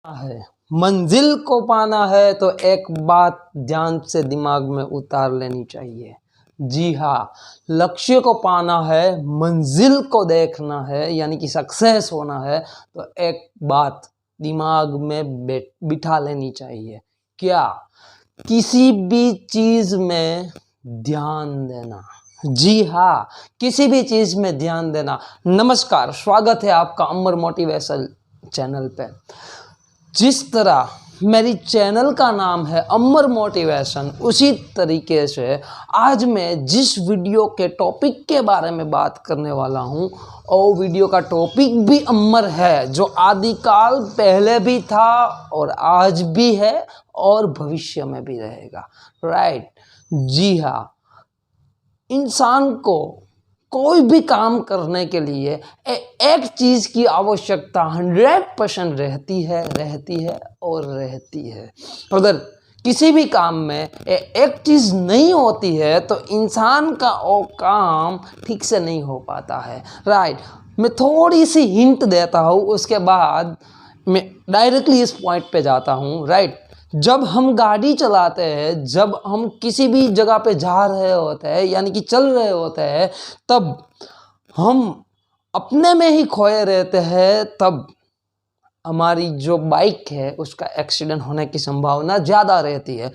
है, मंजिल को पाना है तो एक बात ध्यान से दिमाग में उतार लेनी चाहिए। जी हाँ, लक्ष्य को पाना है, मंजिल को देखना है, यानी कि सक्सेस होना है तो एक बात दिमाग में बिठा लेनी चाहिए। क्या? किसी भी चीज में ध्यान देना। जी हाँ, किसी भी चीज में ध्यान देना। नमस्कार, स्वागत है आपका अमर मोटिवेशन चैनल पे। जिस तरह मेरी चैनल का नाम है अमर मोटिवेशन, उसी तरीके से आज मैं जिस वीडियो के टॉपिक के बारे में बात करने वाला हूँ और वीडियो का टॉपिक भी अमर है, जो आदिकाल पहले भी था और आज भी है और भविष्य में भी रहेगा। राइट? जी हाँ, इंसान को कोई भी काम करने के लिए एक चीज की आवश्यकता 100% रहती है और रहती है। अगर किसी भी काम में एक चीज नहीं होती है तो इंसान का वो काम ठीक से नहीं हो पाता है। राइट? मैं थोड़ी सी हिंट देता हूँ, उसके बाद मैं डायरेक्टली इस पॉइंट पे जाता हूँ। राइट? जब हम गाड़ी चलाते हैं, जब हम किसी भी जगह पे जा रहे होते हैं, यानी कि चल रहे होते हैं, तब हम अपने में ही खोए रहते हैं, तब हमारी जो बाइक है उसका एक्सीडेंट होने की संभावना ज़्यादा रहती है।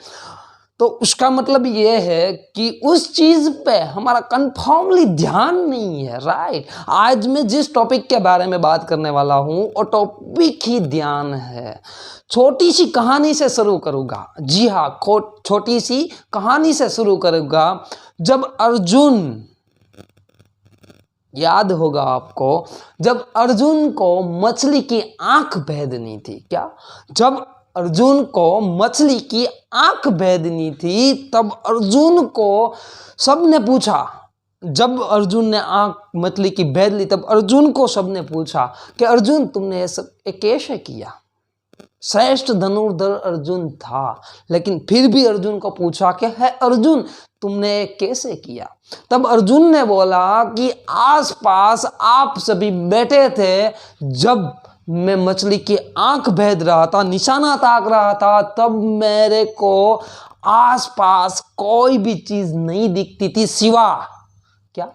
तो उसका मतलब ये है कि उस चीज़ पे हमारा कंफर्मली ध्यान नहीं है। राइट? आज मैं जिस टॉपिक के बारे में बात करने वाला हूँ वो टॉपिक ही ध्यान है। छोटी सी कहानी से शुरू करूँगा। जी हाँ, छोटी सी कहानी से शुरू करूँगा। जब अर्जुन, याद होगा आपको, जब अर्जुन को मछली की आंख भेदनी थी। क्या? जब अर्जुन को मछली की आंख भेदनी थी तब अर्जुन को सबने पूछा, जब अर्जुन ने आंख मछली की भेद ली तब अर्जुन को सबने पूछा कि अर्जुन तुमने ये सब कैसे किया? श्रेष्ठ धनुर्धर अर्जुन था, लेकिन फिर भी अर्जुन को पूछा कि है अर्जुन तुमने कैसे किया? तब अर्जुन ने बोला कि आसपास आप सभी बैठे थे, जब मैं मछली की आंख भेद रहा था, निशाना ताक रहा था, तब मेरे को आसपास कोई भी चीज नहीं दिखती थी सिवा क्या?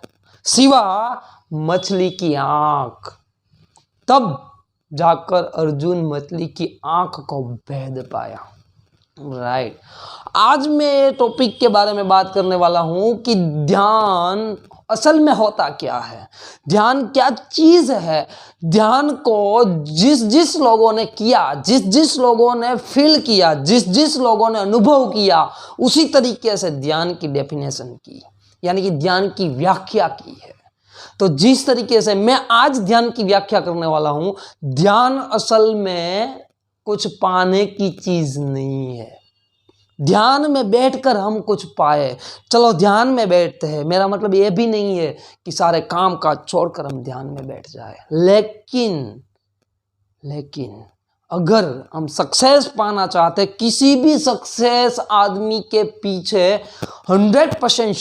सिवा मछली की आंख। तब जाकर अर्जुन मछली की आंख को भेद पाया। राइट? आज मैं टॉपिक के बारे में बात करने वाला हूं कि ध्यान असल में होता क्या है, ध्यान क्या चीज है। ध्यान को जिस लोगों ने किया, जिस लोगों ने फील किया, जिस लोगों ने अनुभव किया, उसी तरीके से ध्यान की डेफिनेशन की, यानी कि ध्यान की व्याख्या की है। तो जिस तरीके से मैं आज ध्यान की व्याख्या करने वाला हूं, ध्यान असल में कुछ पाने की चीज नहीं है। ध्यान में बैठकर हम कुछ पाए, चलो ध्यान में बैठते हैं, मेरा मतलब ये भी नहीं है कि सारे काम काज छोड़कर हम ध्यान में बैठ जाए। लेकिन अगर हम सक्सेस पाना चाहते, किसी भी सक्सेस आदमी के पीछे 100%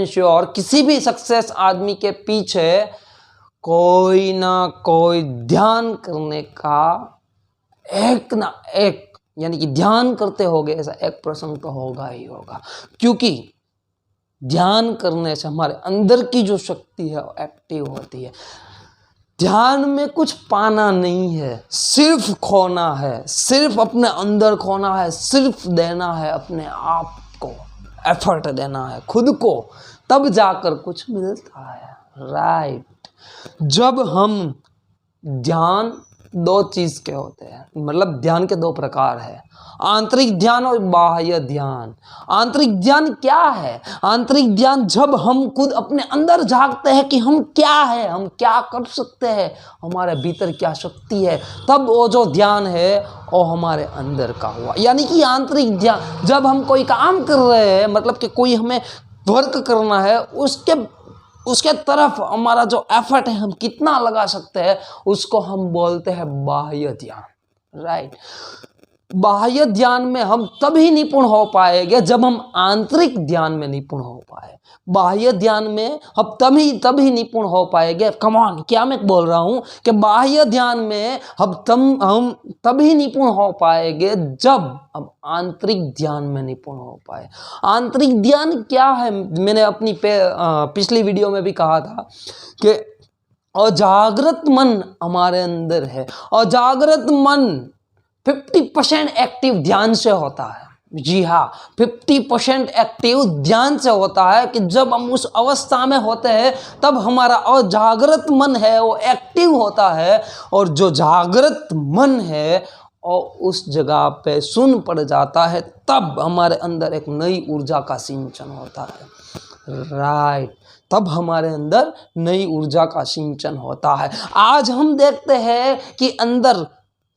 श्योर किसी भी सक्सेस आदमी के पीछे कोई ना कोई ध्यान करने का एक ना एक, यानी कि ध्यान करते होगे ऐसा एक प्रसंग तो होगा ही होगा। क्योंकि ध्यान करने से हमारे अंदर की जो शक्ति है वो एक्टिव होती है। ध्यान में कुछ पाना नहीं है, सिर्फ खोना है, सिर्फ अपने अंदर खोना है, सिर्फ देना है अपने आप को, एफर्ट देना है खुद को, तब जाकर कुछ मिलता है। राइट? जब हम ध्यान दो चीज के होते हैं, मतलब ध्यान के दो प्रकार है, आंतरिक ध्यान और बाह्य ध्यान। आंतरिक ध्यान क्या है? आंतरिक ध्यान जब हम खुद अपने अंदर झांकते हैं कि हम क्या है, हम क्या कर सकते हैं, हमारे भीतर क्या शक्ति है, तब वो जो ध्यान है वो हमारे अंदर का हुआ। यानी कि आंतरिक ध्यान, जब हम कोई काम कर रहे हैं, मतलब कि कोई हमें वर्क करना है, उसके तरफ हमारा जो एफर्ट है हम कितना लगा सकते हैं, उसको हम बोलते हैं बाह्य ध्यान। राइट? बाह्य ध्यान में हम तभी निपुण हो पाएंगे जब हम आंतरिक ध्यान में निपुण हो पाए। बाह्य ध्यान में हम तभी निपुण हो पाएंगे। कमान, क्या मैं बोल रहा हूं कि बाह्य ध्यान में हम तभी निपुण हो पाएंगे जब हम आंतरिक ध्यान में निपुण हो पाए। आंतरिक ध्यान क्या है? मैंने अपनी पिछली वीडियो में भी कहा था कि अजागृत मन हमारे अंदर है। अजागृत मन 50% एक्टिव ध्यान से होता है। जी हाँ, 50% एक्टिव ध्यान से होता है कि जब हम उस अवस्था में होते हैं तब हमारा अजागृत मन है वो एक्टिव होता है, और जो जागृत मन है और उस जगह पे सुन पड़ जाता है, तब हमारे अंदर एक नई ऊर्जा का सिंचन होता है। राइट, तब हमारे अंदर नई ऊर्जा का सिंचन होता है। आज हम देखते हैं कि अंदर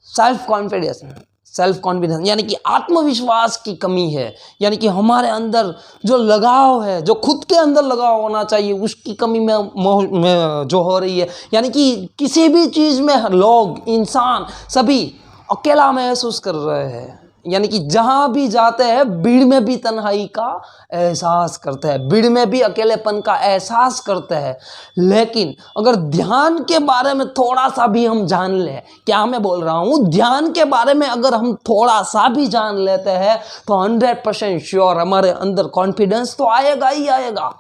सेल्फ कॉन्फिडेंस यानी कि आत्मविश्वास की कमी है, यानी कि हमारे अंदर जो लगाव है, जो खुद के अंदर लगाव होना चाहिए, उसकी कमी में जो हो रही है। यानी कि किसी भी चीज़ में लोग, इंसान सभी अकेला महसूस कर रहे हैं। यानी कि जहाँ भी जाते हैं भीड़ में भी तन्हाई का एहसास करते हैं, भीड़ में भी अकेलेपन का एहसास करते हैं। लेकिन अगर ध्यान के बारे में थोड़ा सा भी हम जान लें, क्या मैं बोल रहा हूँ, ध्यान के बारे में अगर हम थोड़ा सा भी जान लेते हैं तो 100% श्योर हमारे अंदर कॉन्फिडेंस तो आएगा ही आएगा।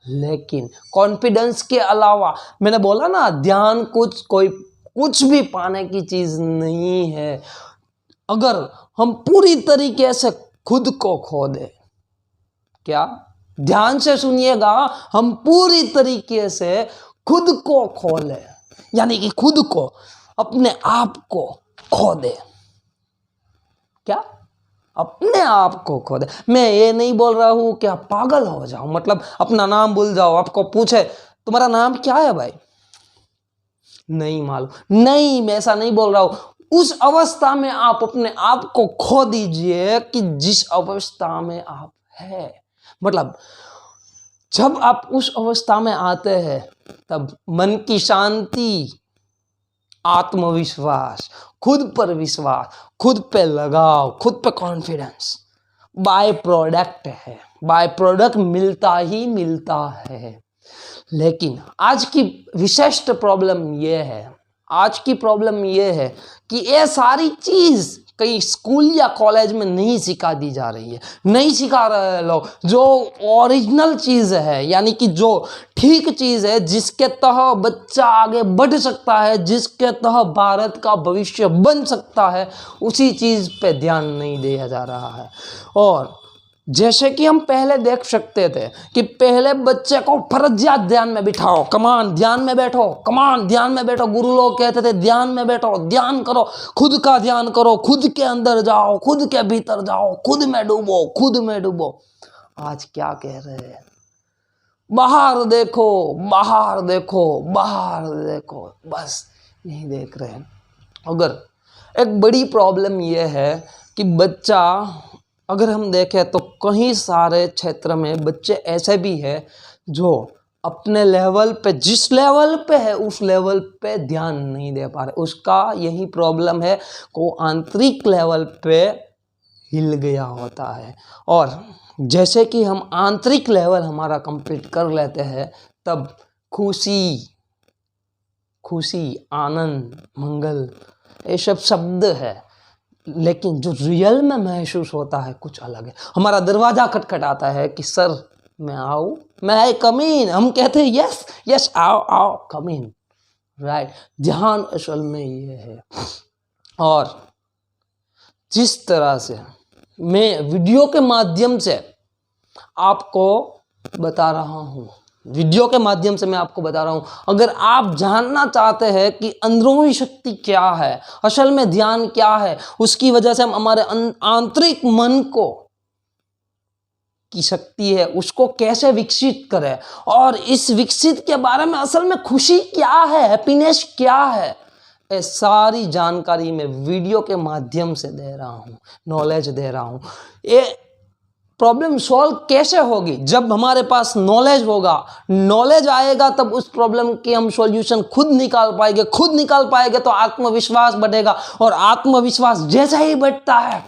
लेकिन कॉन्फिडेंस के अलावा मैंने बोला ना, ध्यान कुछ भी पाने की चीज़ नहीं है। अगर हम पूरी तरीके से खुद को खो दे, क्या, ध्यान से सुनिएगा, हम पूरी तरीके से खुद को खो ले, यानी कि खुद को, अपने आप को खो दे। क्या? अपने आप को खो दे। मैं ये नहीं बोल रहा हूं कि आप पागल हो जाओ, मतलब अपना नाम भूल जाओ, आपको पूछे तुम्हारा नाम क्या है भाई, नहीं मालूम, नहीं, मैं ऐसा नहीं बोल रहा हूं। उस अवस्था में आप अपने आप को खो दीजिए कि जिस अवस्था में आप हैं। मतलब जब आप उस अवस्था में आते हैं तब मन की शांति, आत्मविश्वास, खुद पर विश्वास, खुद पे लगाव, खुद पे कॉन्फिडेंस बाय प्रोडक्ट है, बाय प्रोडक्ट मिलता ही मिलता है। लेकिन आज की विशिष्ट प्रॉब्लम ये है, आज की प्रॉब्लम ये है कि ये सारी चीज़ कहीं स्कूल या कॉलेज में नहीं सिखा दी जा रही है, नहीं सिखा रहे लोग। जो ओरिजिनल चीज़ है, यानी कि जो ठीक चीज़ है, जिसके तहत बच्चा आगे बढ़ सकता है, जिसके तहत भारत का भविष्य बन सकता है, उसी चीज़ पे ध्यान नहीं दिया जा रहा है। और जैसे कि हम पहले देख सकते थे कि पहले बच्चे को फर्जियात ध्यान में बिठाओ, कमान ध्यान में बैठो, कमान ध्यान में बैठो, गुरु लोग कहते थे ध्यान में बैठो, ध्यान करो, खुद का ध्यान करो, खुद के अंदर जाओ, खुद के भीतर जाओ, खुद में डूबो, खुद में डूबो। आज क्या कह रहे हैं, बाहर देखो, बाहर देखो, बाहर देखो, बस यही देख रहे हैं। अगर एक बड़ी प्रॉब्लम यह है कि बच्चा, अगर हम देखें तो कई सारे क्षेत्र में बच्चे ऐसे भी हैं जो अपने लेवल पे, जिस लेवल पे है उस लेवल पे ध्यान नहीं दे पा रहे। उसका यही प्रॉब्लम है को आंतरिक लेवल पे हिल गया होता है। और जैसे कि हम आंतरिक लेवल हमारा कंप्लीट कर लेते हैं तब खुशी, आनंद, मंगल, ये सब शब्द है, लेकिन जो रियल में महसूस होता है कुछ अलग है। हमारा दरवाजा खटखटाता है कि सर मैं आऊँ, मैं आई कम इन, हम कहते हैं यस यस, आओ आओ, कम इन। राइट, ध्यान असल में ये है। और जिस तरह से मैं वीडियो के माध्यम से आपको बता रहा हूँ, वीडियो के माध्यम से मैं आपको बता रहा हूं, अगर आप जानना चाहते हैं कि अंदरूनी शक्ति क्या है, असल में ध्यान क्या है, उसकी वजह से हम हमारे आंतरिक मन को की शक्ति है उसको कैसे विकसित करें, और इस विकसित के बारे में असल में खुशी क्या है, हैप्पीनेस क्या है, ये सारी जानकारी मैं वीडियो के माध्यम से दे रहा हूं, नॉलेज दे रहा हूं। ये प्रॉब्लम सॉल्व कैसे होगी? जब हमारे पास नॉलेज होगा, नॉलेज आएगा तब उस प्रॉब्लम की हम सॉल्यूशन खुद निकाल पाएंगे। खुद निकाल पाएंगे तो आत्मविश्वास बढ़ेगा, और आत्मविश्वास जैसा ही बढ़ता है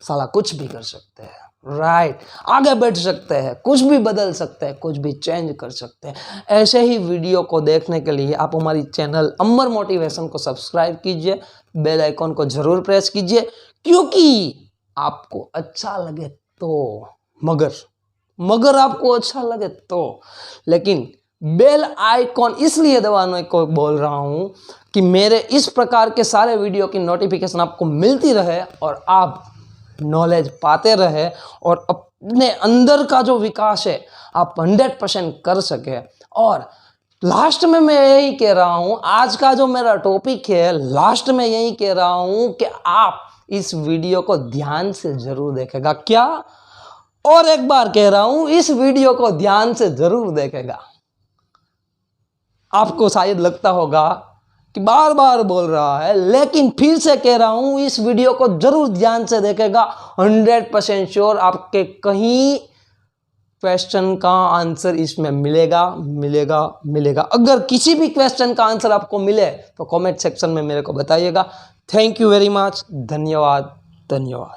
साला कुछ भी कर सकते हैं, राइट, आगे बढ़ सकते हैं, कुछ भी बदल सकते हैं, कुछ भी चेंज कर सकते हैं। ऐसे ही वीडियो को देखने के लिए आप हमारी चैनल अमर मोटिवेशन को सब्सक्राइब कीजिए, बेल आइकॉन को जरूर प्रेस कीजिए, क्योंकि आपको अच्छा लगे तो, मगर आपको अच्छा लगे तो, लेकिन बेल आइकॉन इसलिए दबाने को बोल रहा हूं कि मेरे इस प्रकार के सारे वीडियो की नोटिफिकेशन आपको मिलती रहे और आप नॉलेज पाते रहे और अपने अंदर का जो विकास है आप 100% कर सके। और लास्ट में मैं यही कह रहा हूं, आज का जो मेरा टॉपिक है, लास्ट में यही कह रहा हूं कि आप इस वीडियो को ध्यान से जरूर देखेगा। क्या? और एक बार कह रहा हूं, इस वीडियो को ध्यान से जरूर देखेगा। आपको शायद लगता होगा कि बार बार बोल रहा है, लेकिन फिर से कह रहा हूं, इस वीडियो को जरूर ध्यान से देखेगा। 100% श्योर आपके कहीं क्वेश्चन का आंसर इसमें मिलेगा। अगर किसी भी क्वेश्चन का आंसर आपको मिले तो कमेंट सेक्शन में मेरे को बताइएगा। Thank you very much. धन्यवाद।